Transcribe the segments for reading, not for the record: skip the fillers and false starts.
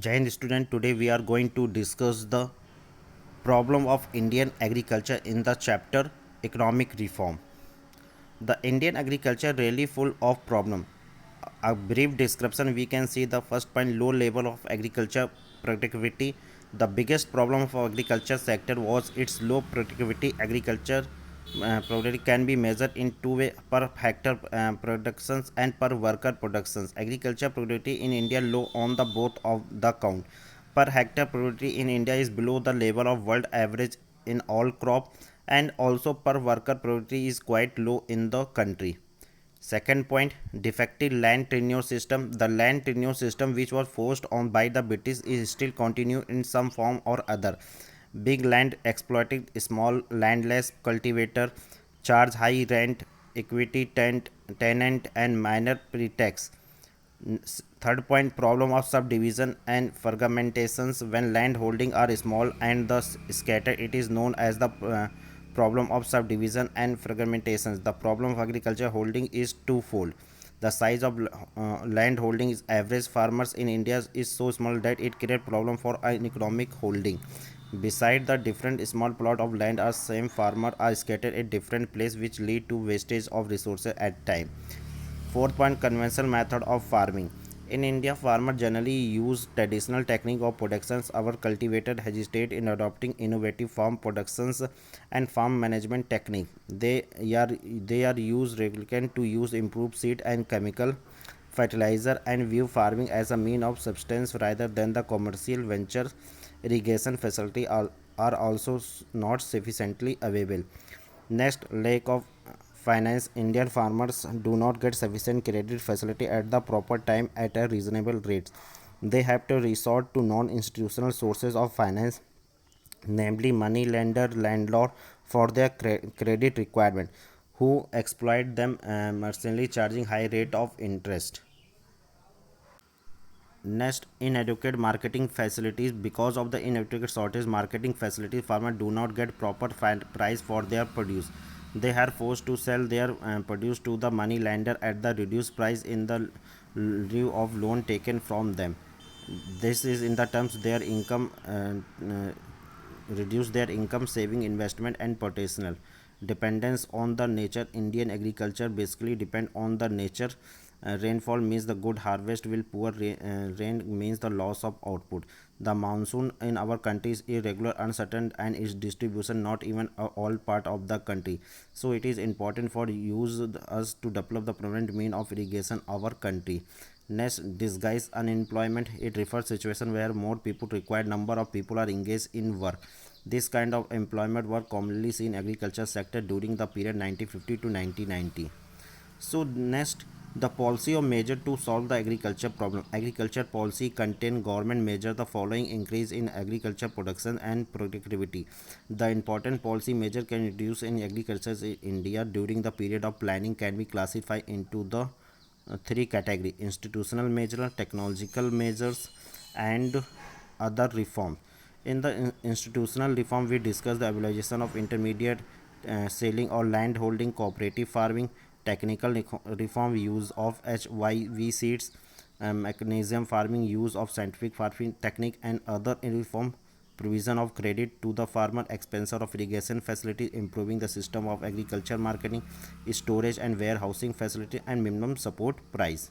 Jai Hind student, today we are going to discuss the problem of Indian agriculture in the chapter economic reform. The Indian agriculture really full of problem. A brief description we can see the first point low level of agriculture productivity. The biggest problem of agriculture sector was its low productivity. Agriculture productivity can be measured in two ways per hectare productions and per worker productions. Agriculture productivity in India low on the both of the count. Per hectare productivity in India is below the level of world average in all crop, and also per worker productivity is quite low in the country. Second point, defective land tenure system. The land tenure system which was forced on by the British is still continue in some form or other. Big land exploited small landless cultivator, charge high rent, equity tenant and minor pre-tax. Third point, problem of subdivision and fragmentations. When land holding are small and thus scattered, it is known as the problem of subdivision and fragmentations. The problem of agriculture holding is twofold. The size of land holding is average farmers in India is so small that it creates problem for an economic holding. Beside the different small plot of land are same farmer are scattered at different place which lead to wastage of resources at time. Fourth point, conventional method of farming. In India, farmers generally use traditional technique of productions. Our cultivator hesitate in adopting innovative farm productions and farm management technique. They are used reluctant to use improved seed and chemical fertilizer and view farming as a mean of subsistence rather than the commercial venture. Irrigation facility are also not sufficiently available. Next, lack of finance. Indian farmers do not get sufficient credit facility at the proper time at a reasonable rate. They have to resort to non-institutional sources of finance, namely money lender, landlord, for their credit requirement, who exploit them mercilessly, charging high rate of interest. Next, inadequate marketing facilities. Because of the inadequate shortage marketing facilities, farmers do not get proper price for their produce. They are forced to sell their produce to the money lender at the reduced price in the lieu of loan taken from them. This is in the terms their income reduce their income, saving investment and potential dependence on the nature. Indian agriculture basically depend on the nature. Rainfall means the good harvest will poor rain means the loss of output. The monsoon in our country is irregular, uncertain, and its distribution not even all part of the country. So it is important for use us to develop the permanent mean of irrigation our country. Next, disguise unemployment. It refers situation where more people required number of people are engaged in work. This kind of employment were commonly seen in agriculture sector during the period 1950 to 1990. So next, the policy of measure to solve the agriculture problem. Agriculture policy contain government measure the following: increase in agriculture production and productivity. The important policy measure can reduce in agriculture in India during the period of planning can be classified into the three category: institutional measure, technological measures, and other reform. In the institutional reform, we discuss the abolition of intermediate selling or land holding, cooperative farming, technical reform, use of HYV seeds, mechanism farming, use of scientific farming technique, and other reform. Provision of credit to the farmer, expansion of irrigation facility, improving the system of agriculture marketing, storage and warehousing facility, and minimum support price.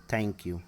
Thank you.